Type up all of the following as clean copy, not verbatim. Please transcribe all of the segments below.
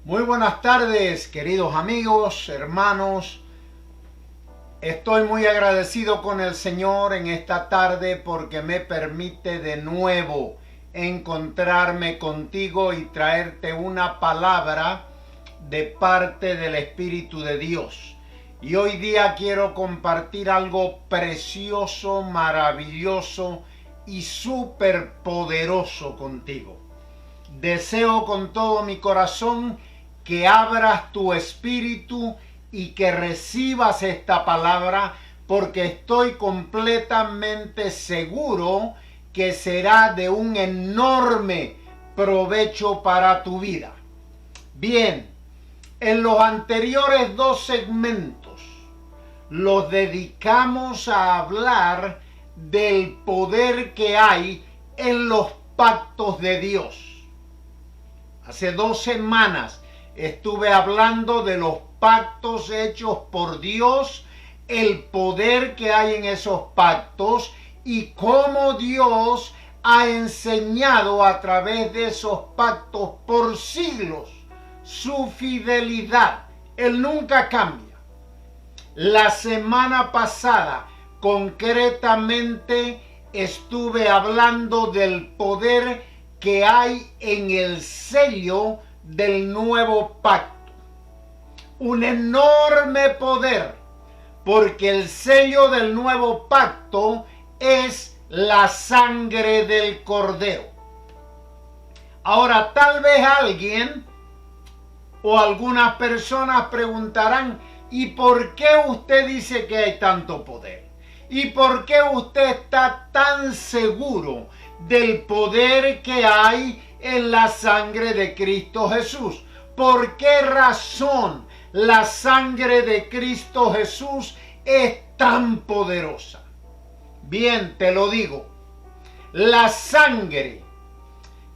Muy buenas tardes, queridos amigos, hermanos. Estoy muy agradecido con el Señor en esta tarde porque me permite de nuevo encontrarme contigo y traerte una palabra de parte del Espíritu de Dios. Y hoy día quiero compartir algo precioso, maravilloso y súper poderoso contigo. Deseo con todo mi corazón que abras tu espíritu y que recibas esta palabra, porque estoy completamente seguro que será de un enorme provecho para tu vida. Bien, en los anteriores dos segmentos los dedicamos a hablar del poder que hay en los pactos de Dios. Hace 2 semanas estuve hablando de los pactos hechos por Dios, el poder que hay en esos pactos y cómo Dios ha enseñado a través de esos pactos por siglos su fidelidad. Él nunca cambia. La semana pasada, concretamente, estuve hablando del poder que hay en el sello del nuevo pacto. Un enorme poder, porque el sello del nuevo pacto es la sangre del Cordero. Ahora, tal vez alguien o algunas personas preguntarán, ¿y por qué usted dice que hay tanto poder? ¿Y por qué usted está tan seguro del poder que hay en la sangre de Cristo Jesús? ¿Por qué razón la sangre de Cristo Jesús es tan poderosa? Bien, te lo digo. La sangre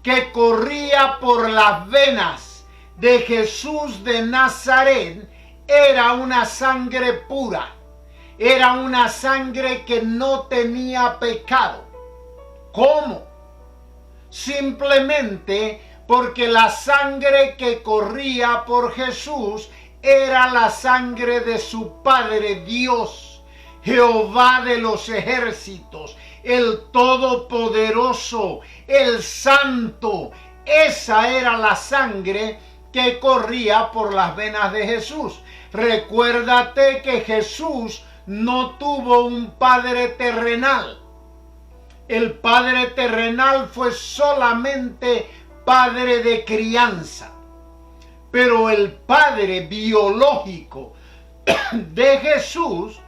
que corría por las venas de Jesús de Nazaret era una sangre pura. Era una sangre que no tenía pecado. ¿Cómo? Simplemente porque la sangre que corría por Jesús era la sangre de su Padre Dios, Jehová de los ejércitos, el Todopoderoso, el Santo. Esa era la sangre que corría por las venas de Jesús. Recuérdate que Jesús no tuvo un padre terrenal. El padre terrenal fue solamente padre de crianza. Pero el padre biológico de Jesús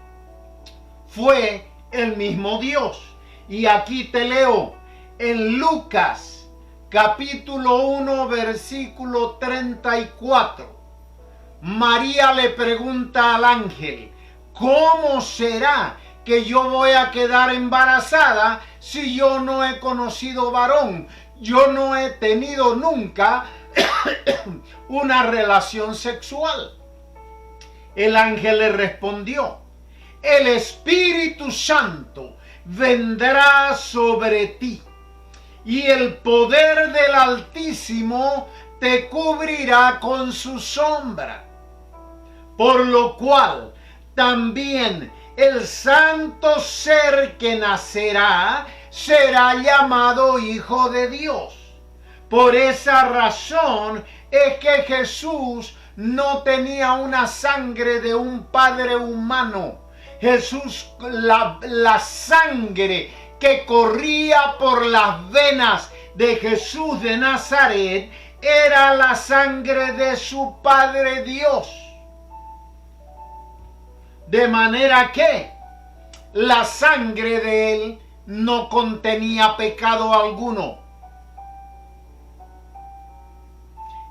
fue el mismo Dios. Y aquí te leo en Lucas capítulo 1 versículo 34. María le pregunta al ángel, ¿cómo será que yo voy a quedar embarazada si yo no he conocido varón? Yo no he tenido nunca una relación sexual. El ángel le respondió, el Espíritu Santo vendrá sobre ti y el poder del Altísimo te cubrirá con su sombra. Por lo cual también el santo ser que nacerá será llamado Hijo de Dios. Por esa razón es que Jesús no tenía una sangre de un padre humano. Jesús, la sangre que corría por las venas de Jesús de Nazaret era la sangre de su Padre Dios. De manera que la sangre de él no contenía pecado alguno.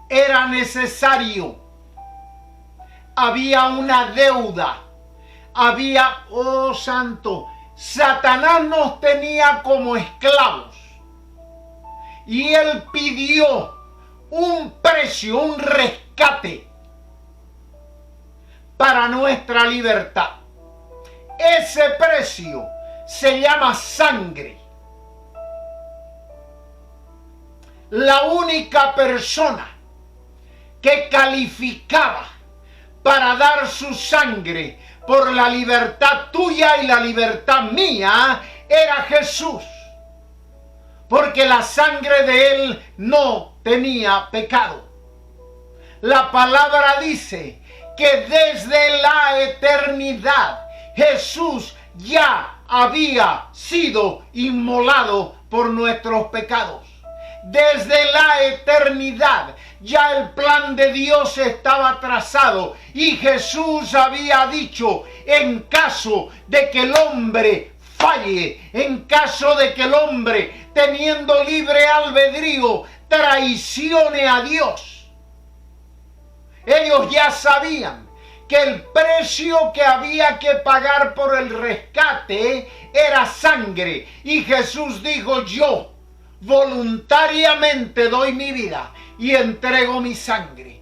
Era necesario. Había una deuda. Había, oh santo, Satanás nos tenía como esclavos. Y él pidió un precio, un rescate para nuestra libertad. Ese precio se llama sangre. La única persona que calificaba para dar su sangre por la libertad tuya y la libertad mía era Jesús. Porque la sangre de Él no tenía pecado. La palabra dice que desde la eternidad Jesús ya había sido inmolado por nuestros pecados. Desde la eternidad ya el plan de Dios estaba trazado y Jesús había dicho, en caso de que el hombre falle, en caso de que el hombre, teniendo libre albedrío, traicione a Dios. Ellos ya sabían que el precio que había que pagar por el rescate era sangre. Y Jesús dijo, yo voluntariamente doy mi vida y entrego mi sangre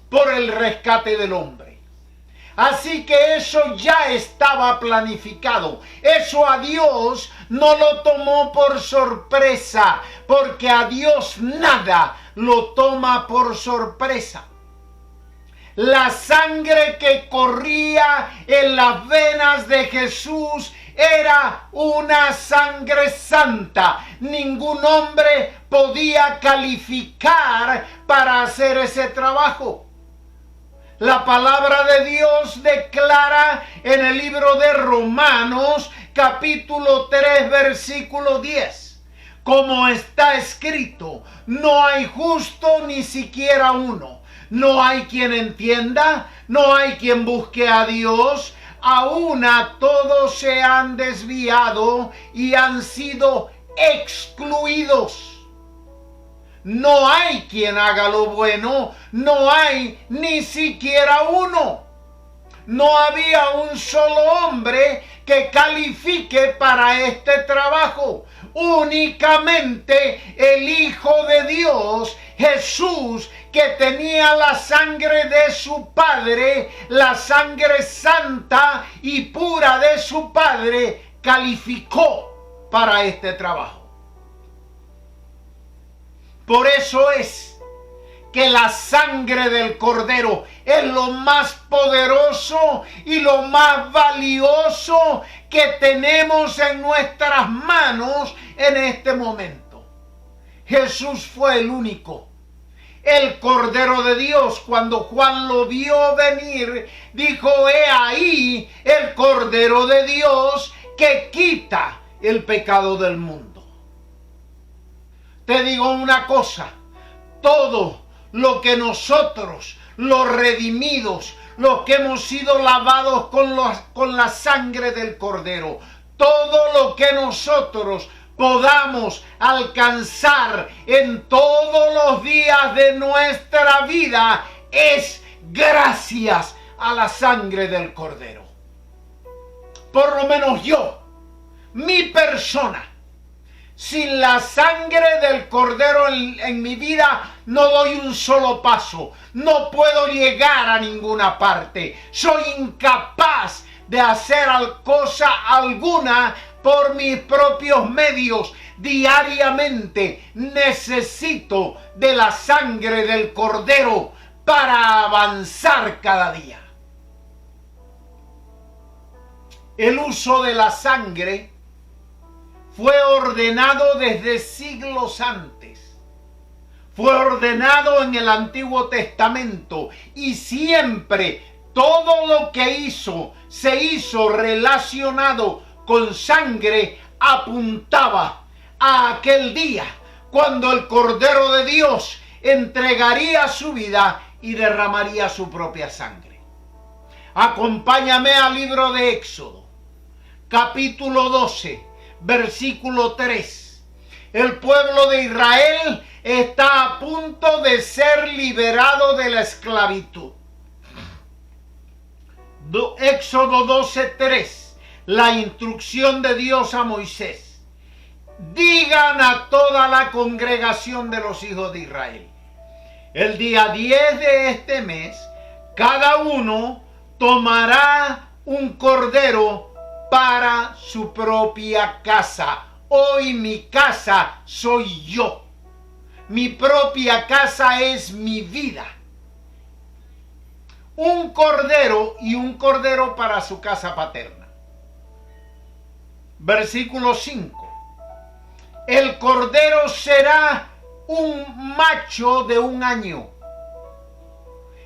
por el rescate del hombre. Así que eso ya estaba planificado. Eso a Dios no lo tomó por sorpresa, porque a Dios nada lo toma por sorpresa. La sangre que corría en las venas de Jesús era una sangre santa. Ningún hombre podía calificar para hacer ese trabajo. La palabra de Dios declara en el libro de Romanos, capítulo 3, versículo 10. Como está escrito, no hay justo ni siquiera uno. No hay quien entienda, no hay quien busque a Dios. Aún a todos se han desviado y han sido excluidos. No hay quien haga lo bueno, no hay ni siquiera uno. No había un solo hombre que califique para este trabajo. Únicamente el Hijo de Dios, Jesús, que tenía la sangre de su Padre, la sangre santa y pura de su Padre, calificó para este trabajo. Por eso es que la sangre del Cordero es lo más poderoso y lo más valioso que tenemos en nuestras manos en este momento. Jesús fue el único, el Cordero de Dios. Cuando Juan lo vio venir, dijo, he ahí el Cordero de Dios que quita el pecado del mundo. Te digo una cosa, todo lo que nosotros, los redimidos, los que hemos sido lavados con la sangre del Cordero, todo lo que nosotros podamos alcanzar en todos los días de nuestra vida es gracias a la sangre del Cordero. Por lo menos yo, mi persona, sin la sangre del Cordero en mi vida no doy un solo paso. No puedo llegar a ninguna parte. Soy incapaz de hacer cosa alguna por mis propios medios. Diariamente necesito de la sangre del Cordero para avanzar cada día. El uso de la sangre fue ordenado desde siglos antes. Fue ordenado en el Antiguo Testamento y siempre todo lo que se hizo relacionado con sangre apuntaba a aquel día cuando el Cordero de Dios entregaría su vida y derramaría su propia sangre. Acompáñame al libro de Éxodo, capítulo 12. Versículo 3. El pueblo de Israel está a punto de ser liberado de la esclavitud. Éxodo 12:3. La instrucción de Dios a Moisés. Digan a toda la congregación de los hijos de Israel. El día 10 de este mes, cada uno tomará un cordero para su propia casa. Hoy mi casa soy yo. Mi propia casa es mi vida. un cordero y un cordero para su casa paterna. Versículo 5. El cordero será un macho de 1 año.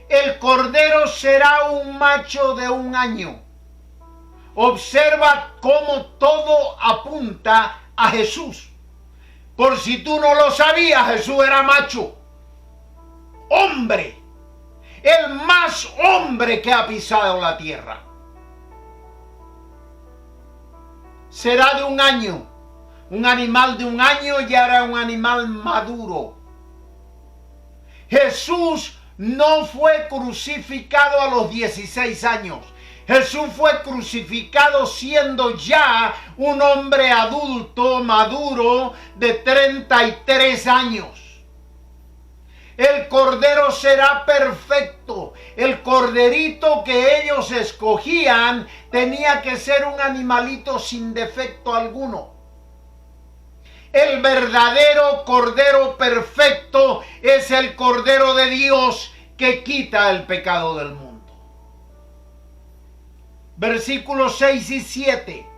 El cordero será un macho de 1 año. Observa cómo todo apunta a Jesús. Por si tú no lo sabías, Jesús era macho. Hombre. El más hombre que ha pisado la tierra. Será de 1 año. Un animal de 1 año ya era un animal maduro. Jesús no fue crucificado a los 16 años. Jesús fue crucificado siendo ya un hombre adulto, maduro, de 33 años. El cordero será perfecto. El corderito que ellos escogían tenía que ser un animalito sin defecto alguno. El verdadero cordero perfecto es el cordero de Dios que quita el pecado del mundo. Versículos 6 y 7.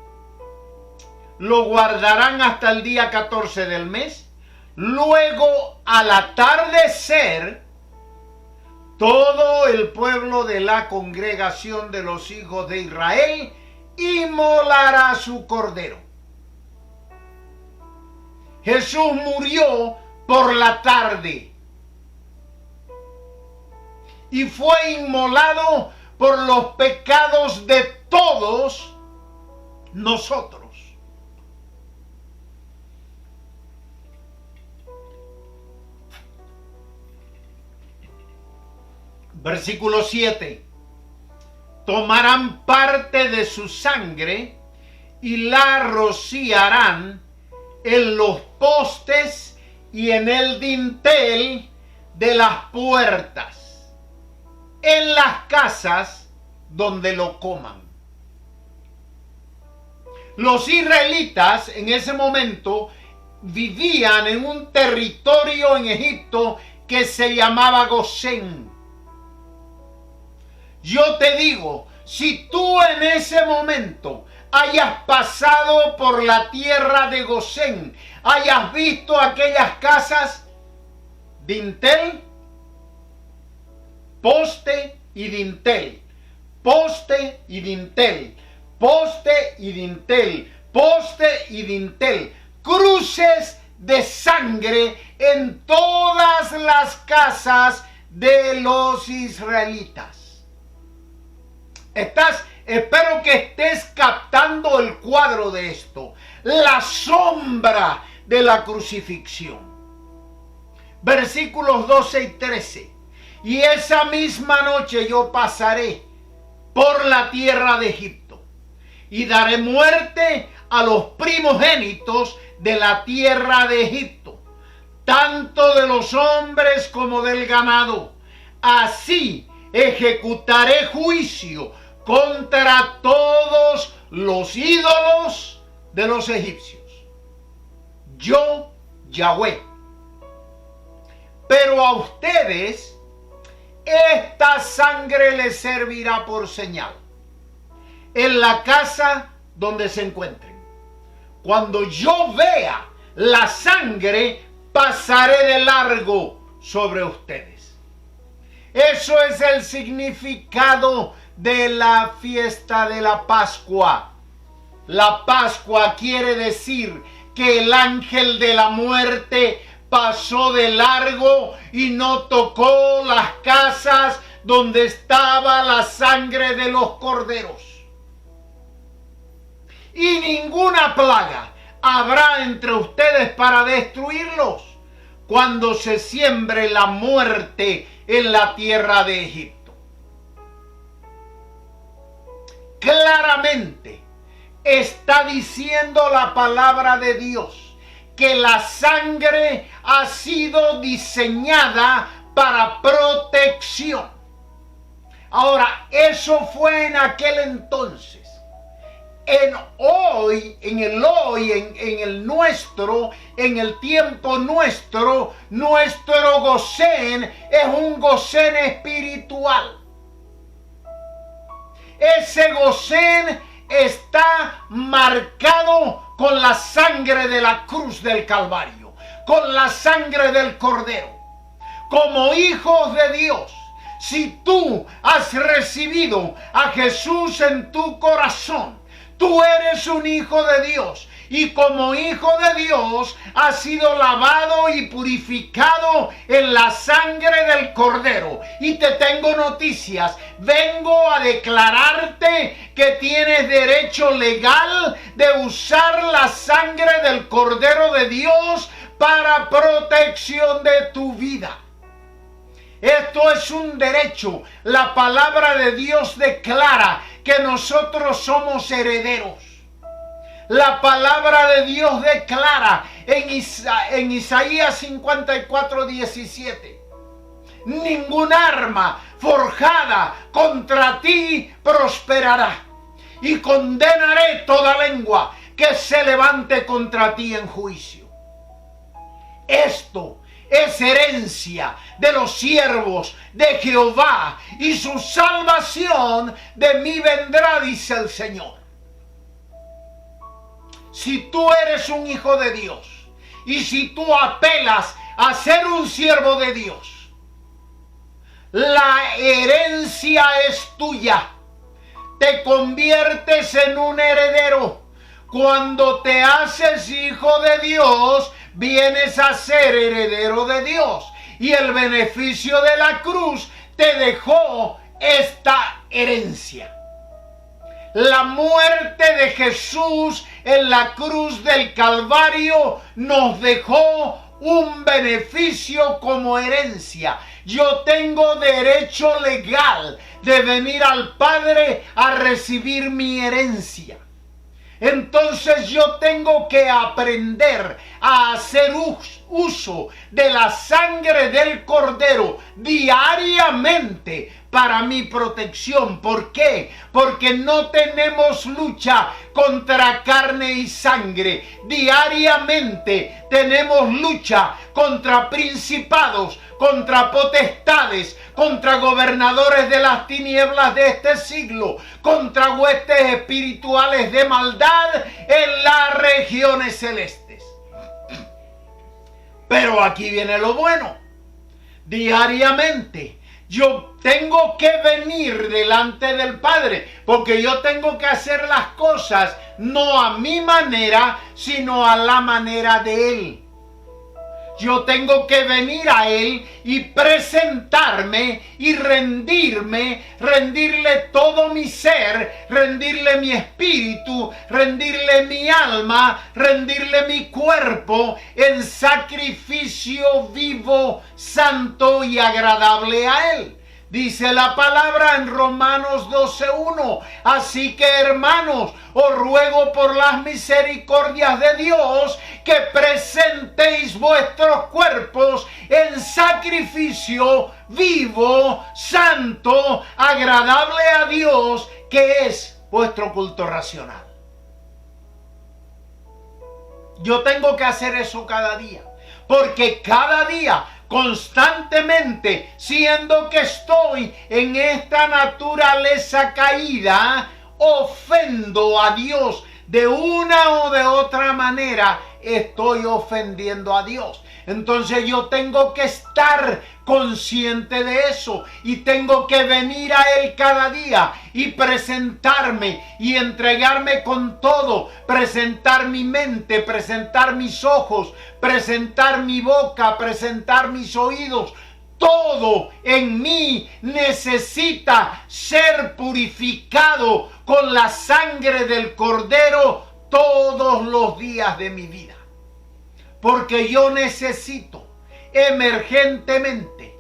Lo guardarán hasta el día 14 del mes. Luego, al atardecer, todo el pueblo de la congregación de los hijos de Israel inmolará su cordero. Jesús murió por la tarde y fue inmolado por los pecados de todos nosotros. Versículo 7. Tomarán parte de su sangre y la rociarán en los postes y en el dintel de las puertas, en las casas donde lo coman. Los israelitas en ese momento vivían en un territorio en Egipto que se llamaba Gosén. Yo te digo, si tú en ese momento hayas pasado por la tierra de Gosén, hayas visto aquellas casas, dintel, poste y dintel, poste y dintel, poste y dintel, poste y dintel, cruces de sangre en todas las casas de los israelitas. Espero que estés captando el cuadro de esto, la sombra de la crucifixión. Versículos 12 y 13. Y esa misma noche yo pasaré por la tierra de Egipto y daré muerte a los primogénitos de la tierra de Egipto, tanto de los hombres como del ganado. Así ejecutaré juicio contra todos los ídolos de los egipcios. Yo, Yahweh. Pero a ustedes esta sangre les servirá por señal en la casa donde se encuentren. Cuando yo vea la sangre, pasaré de largo sobre ustedes. Eso es el significado de la fiesta de la Pascua. La Pascua quiere decir que el ángel de la muerte pasó de largo y no tocó las casas donde estaba la sangre de los corderos. Y ninguna plaga habrá entre ustedes para destruirlos cuando se siembre la muerte en la tierra de Egipto. Claramente está diciendo la palabra de Dios que la sangre ha sido diseñada para protección. Ahora, eso fue en aquel entonces. En el tiempo nuestro Gosén es un Gosén espiritual. Ese Gosén está marcado con la sangre de la cruz del Calvario, con la sangre del Cordero. Como hijos de Dios, si tú has recibido a Jesús en tu corazón, tú eres un hijo de Dios. Y como hijo de Dios has sido lavado y purificado en la sangre del Cordero. Y te tengo noticias. Vengo a declararte que tienes derecho legal de usar la sangre del Cordero de Dios para protección de tu vida. Esto es un derecho. La palabra de Dios declara que nosotros somos herederos. La palabra de Dios declara en Isaías 54, 17. Ningún arma forjada contra ti prosperará. Y condenaré toda lengua que se levante contra ti en juicio. Esto es herencia de los siervos de Jehová, y su salvación de mí vendrá, dice el Señor. Si tú eres un hijo de Dios y si tú apelas a ser un siervo de Dios, la herencia es tuya. Te conviertes en un heredero. Cuando te haces hijo de Dios, vienes a ser heredero de Dios. Y el beneficio de la cruz te dejó esta herencia. La muerte de Jesús en la cruz del Calvario nos dejó un beneficio como herencia. Yo tengo derecho legal de venir al Padre a recibir mi herencia. Entonces yo tengo que aprender a hacer uso de la sangre del Cordero diariamente para mi protección. ¿Por qué? Porque no tenemos lucha contra carne y sangre. Diariamente tenemos lucha contra principados, contra potestades, contra gobernadores de las tinieblas de este siglo, contra huestes espirituales de maldad en las regiones celestes. Pero aquí viene lo bueno. Diariamente yo tengo que venir delante del Padre, porque yo tengo que hacer las cosas no a mi manera, sino a la manera de Él. Yo tengo que venir a Él y presentarme y rendirle todo mi ser, rendirle mi espíritu, rendirle mi alma, rendirle mi cuerpo en sacrificio vivo, santo y agradable a Él. Dice la palabra en Romanos 12:1. Así que, hermanos, os ruego por las misericordias de Dios que presentéis vuestros cuerpos en sacrificio vivo, santo, agradable a Dios, que es vuestro culto racional. Yo tengo que hacer eso cada día, porque cada día, constantemente, siendo que estoy en esta naturaleza caída, ofendo a Dios. De una o de otra manera estoy ofendiendo a Dios. Entonces yo tengo que estar consciente de eso y tengo que venir a Él cada día y presentarme y entregarme con todo, presentar mi mente, presentar mis ojos, presentar mi boca, presentar mis oídos. Todo en mí necesita ser purificado con la sangre del Cordero todos los días de mi vida. Porque yo necesito emergentemente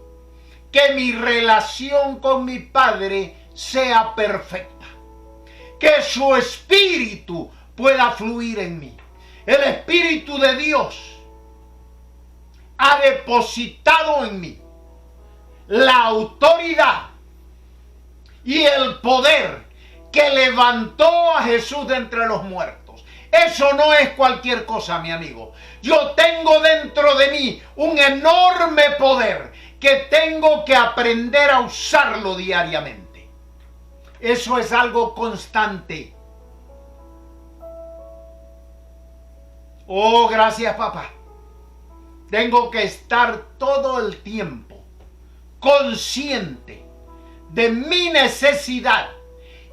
que mi relación con mi Padre sea perfecta. Que su Espíritu pueda fluir en mí. El Espíritu de Dios ha depositado en mí la autoridad y el poder que levantó a Jesús de entre los muertos. Eso no es cualquier cosa, mi amigo. Yo tengo dentro de mí un enorme poder que tengo que aprender a usarlo diariamente. Eso es algo constante. Oh, gracias, papá. Tengo que estar todo el tiempo consciente de mi necesidad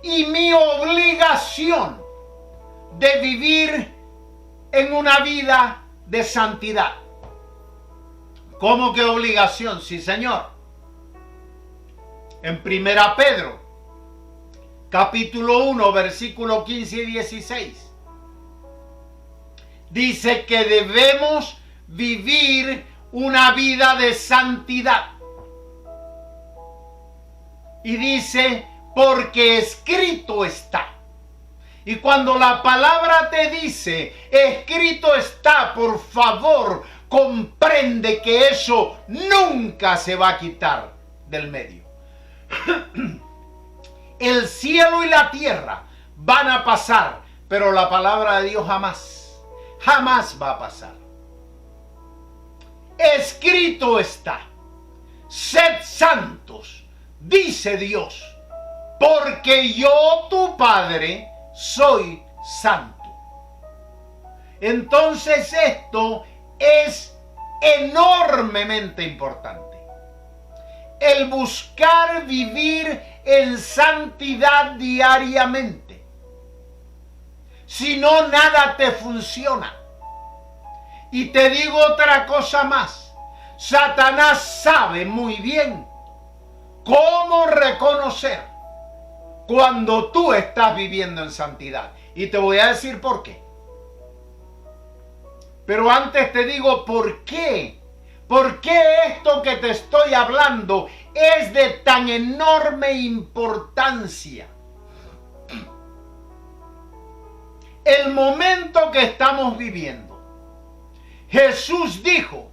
y mi obligación de vivir en una vida de santidad. ¿Cómo que obligación? Sí, Señor. En 1 Pedro, capítulo 1, versículo 15 y 16, dice que debemos vivir una vida de santidad. Y dice, porque escrito está. Y cuando la palabra te dice, escrito está, por favor, comprende que eso nunca se va a quitar del medio. El cielo y la tierra van a pasar, pero la palabra de Dios jamás va a pasar. Escrito está, sed santos, dice Dios, porque yo, tu Padre, soy santo. Entonces esto es enormemente importante. El buscar vivir en santidad diariamente. Si no, nada te funciona. Y te digo otra cosa más. Satanás sabe muy bien cómo reconocer cuando tú estás viviendo en santidad. Y te voy a decir por qué. Pero antes te digo por qué. ¿Por qué esto que te estoy hablando es de tan enorme importancia? El momento que estamos viviendo, Jesús dijo,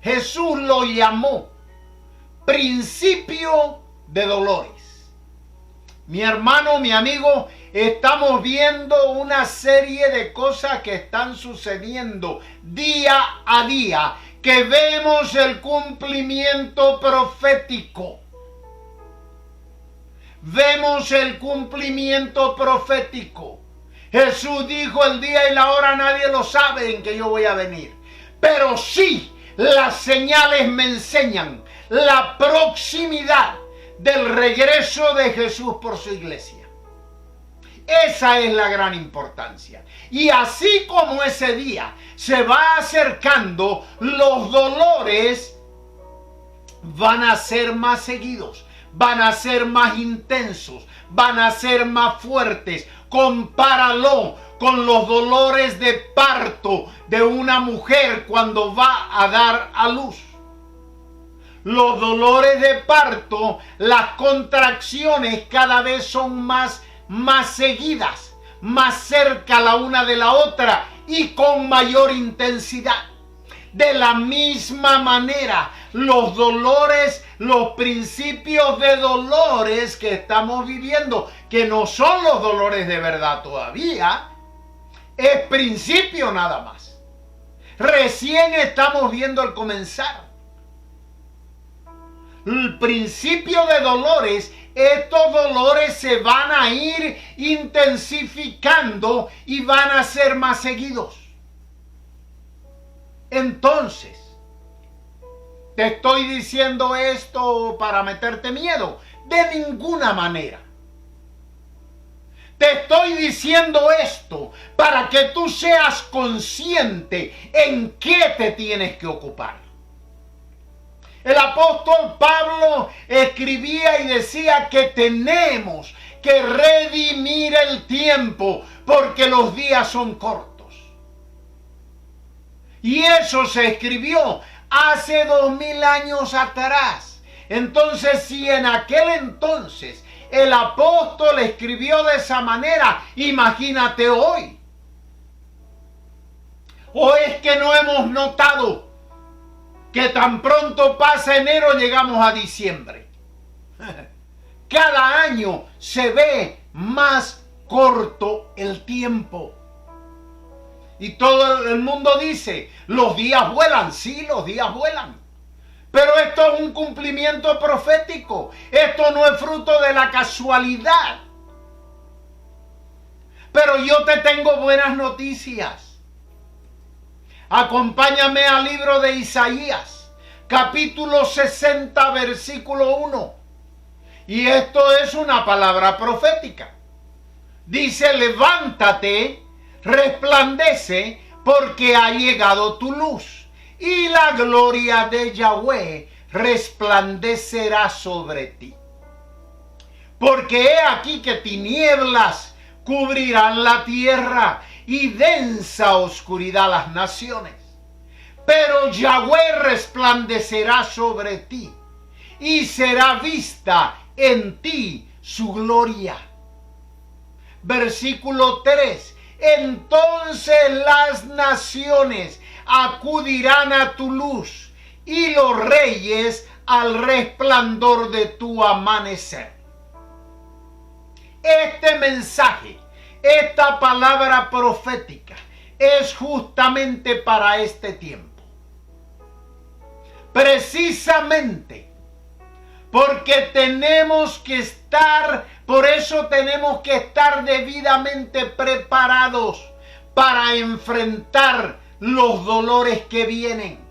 Jesús lo llamó principio de dolores. Mi hermano, mi amigo, estamos viendo una serie de cosas que están sucediendo día a día, que vemos el cumplimiento profético. Vemos el cumplimiento profético. Jesús dijo, el día y la hora nadie lo sabe en que yo voy a venir. Pero sí, las señales me enseñan la proximidad del regreso de Jesús por su iglesia. Esa es la gran importancia. Y así como ese día se va acercando, los dolores van a ser más seguidos, van a ser más intensos, van a ser más fuertes. Compáralo con los dolores de parto de una mujer cuando va a dar a luz. Los dolores de parto, las contracciones cada vez son más seguidas, más cerca la una de la otra y con mayor intensidad. De la misma manera, los dolores, los principios de dolores que estamos viviendo, que no son los dolores de verdad todavía, es principio nada más. Recién estamos viendo el comenzar. El principio de dolores, estos dolores se van a ir intensificando y van a ser más seguidos. Entonces, ¿te estoy diciendo esto para meterte miedo? De ninguna manera. Te estoy diciendo esto para que tú seas consciente en qué te tienes que ocupar. El apóstol Pablo escribía y decía que tenemos que redimir el tiempo porque los días son cortos. Y eso se escribió hace 2000 años atrás. Entonces, si en aquel entonces el apóstol escribió de esa manera, imagínate hoy. ¿O es que no hemos notado que tan pronto pasa enero llegamos a diciembre? Cada año se ve más corto el tiempo. Y todo el mundo dice, los días vuelan. Sí, los días vuelan. Pero esto es un cumplimiento profético. Esto no es fruto de la casualidad. Pero yo te tengo buenas noticias. Acompáñame al libro de Isaías, capítulo 60, versículo 1. Y esto es una palabra profética. Dice: levántate, resplandece, porque ha llegado tu luz, y la gloria de Yahweh resplandecerá sobre ti. Porque he aquí que tinieblas cubrirán la tierra, y densa oscuridad las naciones. Pero Yahweh resplandecerá sobre ti, y será vista en ti su gloria. Versículo 3. Entonces las naciones acudirán a tu luz, y los reyes al resplandor de tu amanecer. Este mensaje, esta palabra profética, es justamente para este tiempo. Precisamente porque tenemos que estar, por eso tenemos que estar debidamente preparados para enfrentar los dolores que vienen.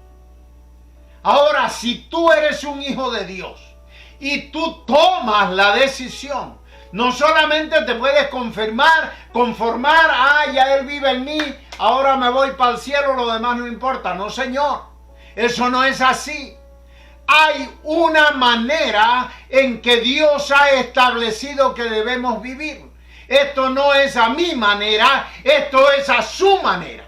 Ahora, si tú eres un hijo de Dios y tú tomas la decisión, no solamente te puedes conformar, ya Él vive en mí, ahora me voy para el cielo, lo demás no importa. No, Señor, eso no es así. Hay una manera en que Dios ha establecido que debemos vivir. Esto no es a mi manera, esto es a su manera.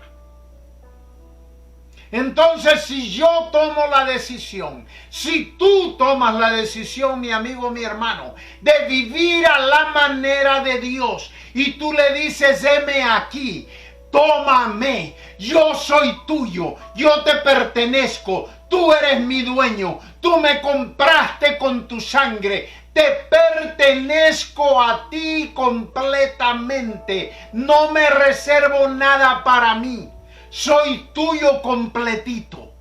Entonces, si yo tomo la decisión, si tú tomas la decisión, mi amigo, mi hermano, de vivir a la manera de Dios, y tú le dices: heme aquí, tómame, yo soy tuyo, yo te pertenezco, tú eres mi dueño, tú me compraste con tu sangre, te pertenezco a ti completamente, no me reservo nada para mí, soy tuyo completito.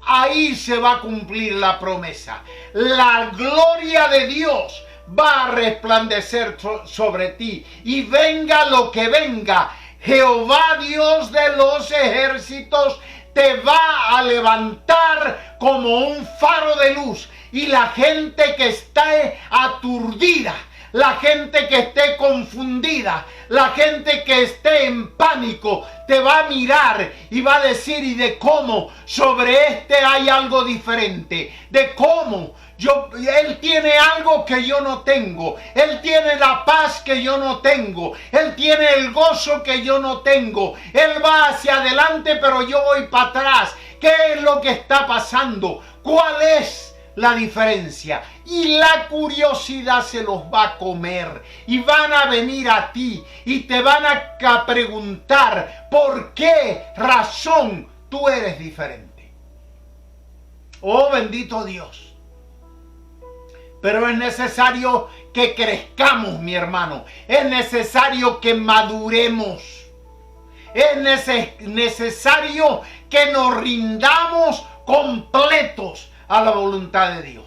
Ahí se va a cumplir la promesa. La gloria de Dios va a resplandecer sobre ti, y venga lo que venga, Jehová Dios de los ejércitos te va a levantar como un faro de luz, y la gente que está aturdida, la gente que esté confundida, la gente que esté en pánico, te va a mirar y va a decir: ¿y de cómo sobre este hay algo diferente? ¿De cómo? Él tiene algo que yo no tengo. Él tiene la paz que yo no tengo. Él tiene el gozo que yo no tengo. Él va hacia adelante, pero yo voy para atrás. ¿Qué es lo que está pasando? ¿Cuál es la diferencia? Y la curiosidad se los va a comer, y van a venir a ti y te van a preguntar por qué razón tú eres diferente. Oh, bendito Dios. Pero es necesario que crezcamos, mi hermano. Es necesario que maduremos. Es necesario que nos rindamos completos a la voluntad de Dios.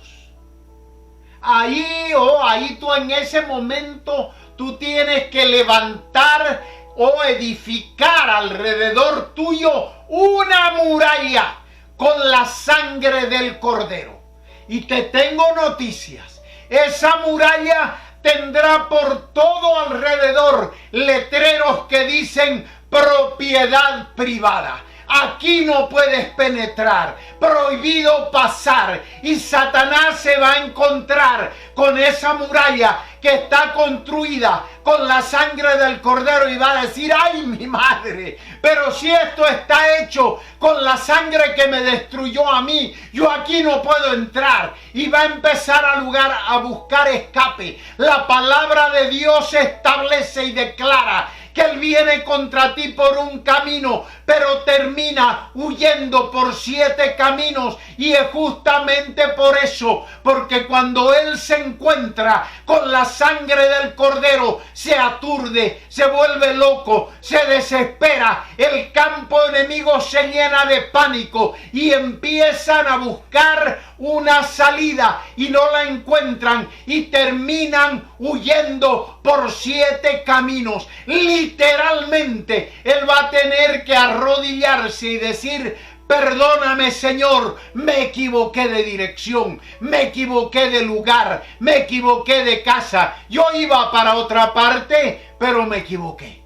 Ahí tú en ese momento, tú tienes que levantar o edificar alrededor tuyo una muralla con la sangre del Cordero. Y te tengo noticias. Esa muralla tendrá por todo alrededor letreros que dicen: propiedad privada. Aquí no puedes penetrar, prohibido pasar. Y Satanás se va a encontrar con esa muralla que está construida con la sangre del Cordero, y va a decir: ¡ay, mi madre! Pero si esto está hecho con la sangre que me destruyó a mí, yo aquí no puedo entrar. Y va a empezar a buscar escape. La palabra de Dios establece y declara que Él viene contra ti por un camino, pero termina huyendo por 7 caminos. Y es justamente por eso, porque cuando él se encuentra con la sangre del cordero, se aturde, se vuelve loco, se desespera. El campo enemigo se llena de pánico y empiezan a buscar una salida y no la encuentran y terminan huyendo por 7 caminos. Literalmente, él va a tener que arrodillarse y decir: perdóname, Señor, me equivoqué de dirección, me equivoqué de lugar, me equivoqué de casa. Yo iba para otra parte, pero me equivoqué.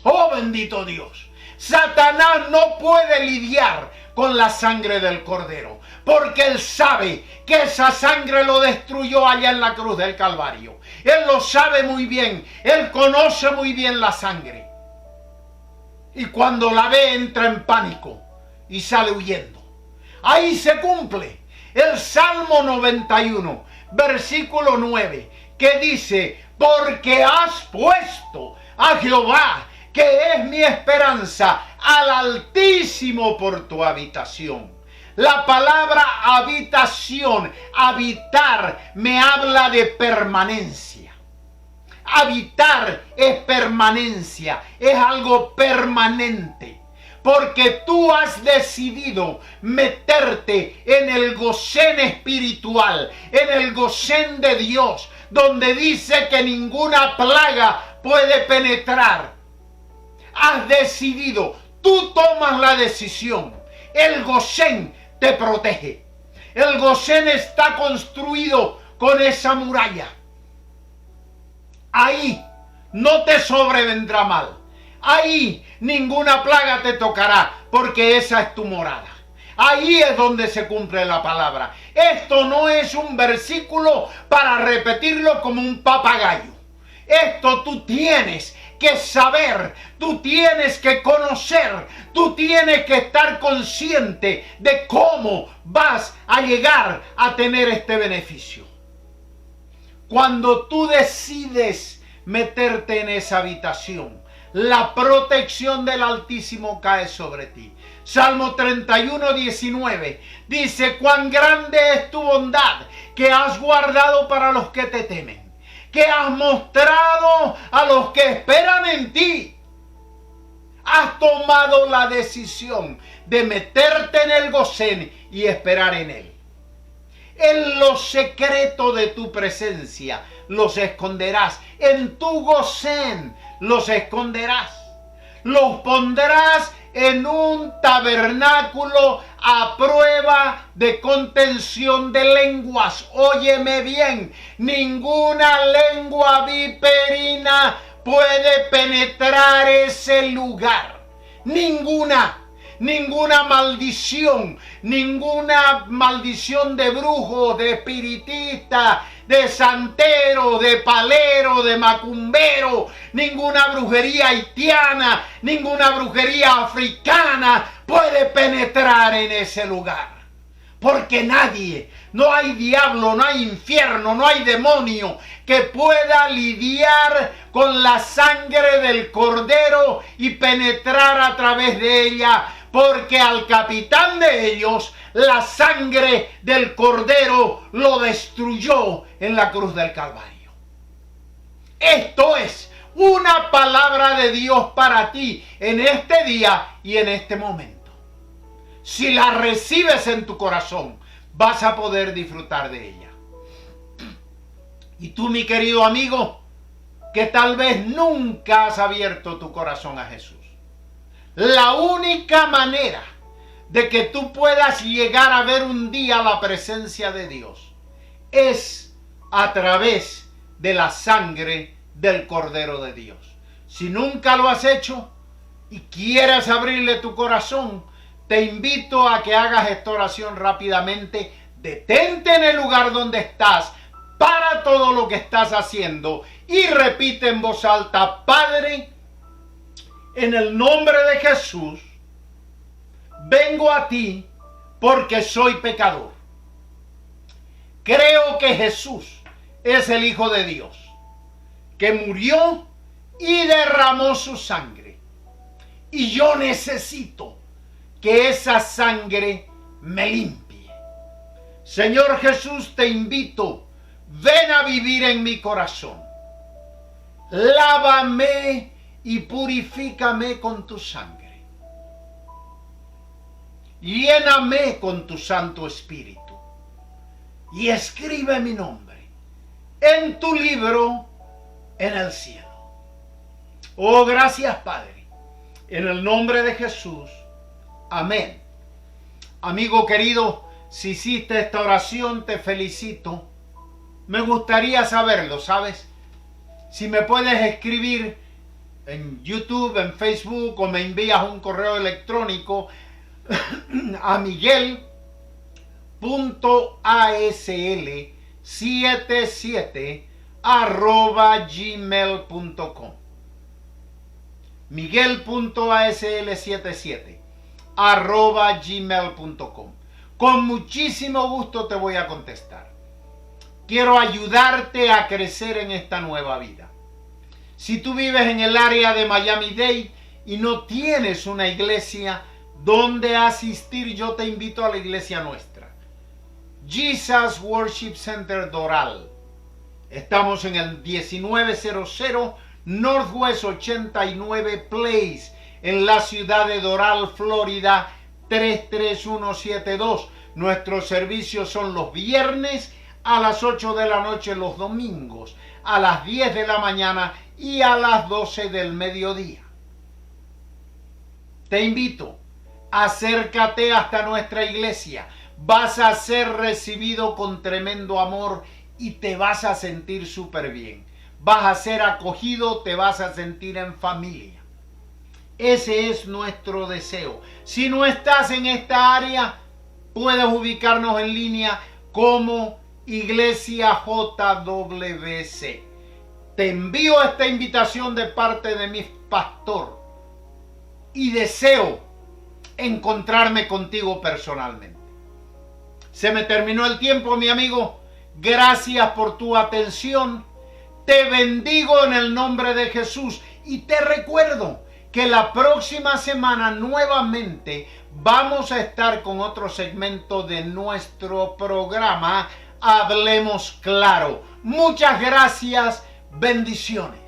Oh, bendito Dios. Satanás no puede lidiar con la sangre del cordero, porque él sabe que esa sangre lo destruyó allá en la cruz del Calvario. Él lo sabe muy bien, él conoce muy bien la sangre. Y cuando la ve, entra en pánico y sale huyendo. Ahí se cumple el Salmo 91, versículo 9, que dice: porque has puesto a Jehová, que es mi esperanza, al Altísimo por tu habitación. La palabra habitación, habitar, me habla de permanencia. Habitar es permanencia, es algo permanente. Porque tú has decidido meterte en el Gosén espiritual, en el Gosén de Dios, donde dice que ninguna plaga puede penetrar. Has decidido, tú tomas la decisión. El Gosén te protege. El Gosén está construido con esa muralla. Ahí no te sobrevendrá mal. Ahí ninguna plaga te tocará, porque esa es tu morada. Ahí es donde se cumple la palabra. Esto no es un versículo para repetirlo como un papagayo. Esto tú tienes que saber, tú tienes que conocer, tú tienes que estar consciente de cómo vas a llegar a tener este beneficio. Cuando tú decides meterte en esa habitación, la protección del Altísimo cae sobre ti. Salmo 31, 19 dice: cuán grande es tu bondad, que has guardado para los que te temen, que has mostrado a los que esperan en ti. Has tomado la decisión de meterte en el Gosén y esperar en él. En los secretos de tu presencia los esconderás. En tu Gosén los esconderás. Los pondrás en un tabernáculo a prueba de contención de lenguas. Óyeme bien, ninguna lengua viperina puede penetrar ese lugar. Ninguna maldición de brujo, de espiritista, de santero, de palero, de macumbero, ninguna brujería haitiana, ninguna brujería africana puede penetrar en ese lugar. Porque nadie, no hay diablo, no hay infierno, no hay demonio que pueda lidiar con la sangre del cordero y penetrar a través de ella, porque al capitán de ellos la sangre del cordero lo destruyó en la cruz del Calvario. Esto es una palabra de Dios para ti en este día y en este momento. Si la recibes en tu corazón, vas a poder disfrutar de ella. Y tú, mi querido amigo, que tal vez nunca has abierto tu corazón a Jesús, la única manera de que tú puedas llegar a ver un día la presencia de Dios es a través de la sangre del Cordero de Dios. Si nunca lo has hecho y quieres abrirle tu corazón, te invito a que hagas esta oración rápidamente. Detente en el lugar donde estás, para todo lo que estás haciendo y repite en voz alta: Padre, en el nombre de Jesús, vengo a ti porque soy pecador. Creo que Jesús es el Hijo de Dios, que murió y derramó su sangre. Y yo necesito que esa sangre me limpie. Señor Jesús, te invito, ven a vivir en mi corazón. Lávame y purifícame con tu sangre. Lléname con tu Santo Espíritu. Y escribe mi nombre en tu libro en el cielo. Oh, gracias, Padre. En el nombre de Jesús. Amén. Amigo querido, si hiciste esta oración, te felicito. Me gustaría saberlo, ¿sabes? Si me puedes escribir en YouTube, en Facebook, o me envías un correo electrónico a miguel.asl77@gmail.com. miguel.asl77@gmail.com. Con muchísimo gusto te voy a contestar. Quiero ayudarte a crecer en esta nueva vida. Si tú vives en el área de Miami-Dade y no tienes una iglesia donde asistir, yo te invito a la iglesia nuestra, Jesus Worship Center Doral. Estamos en el 1900 Northwest 89 Place, en la ciudad de Doral, Florida, 33172. Nuestros servicios son los viernes a las 8 de la noche, los domingos a las 10 de la mañana y a las 12 del mediodía. Te invito, acércate hasta nuestra iglesia. Vas a ser recibido con tremendo amor y te vas a sentir súper bien. Vas a ser acogido, te vas a sentir en familia. Ese es nuestro deseo. Si no estás en esta área, puedes ubicarnos en línea como Iglesia JWC. Te envío esta invitación de parte de mi pastor y deseo encontrarme contigo personalmente. Se me terminó el tiempo, mi amigo. Gracias por tu atención. Te bendigo en el nombre de Jesús y te recuerdo que la próxima semana nuevamente vamos a estar con otro segmento de nuestro programa Hablemos Claro. Muchas gracias, bendiciones.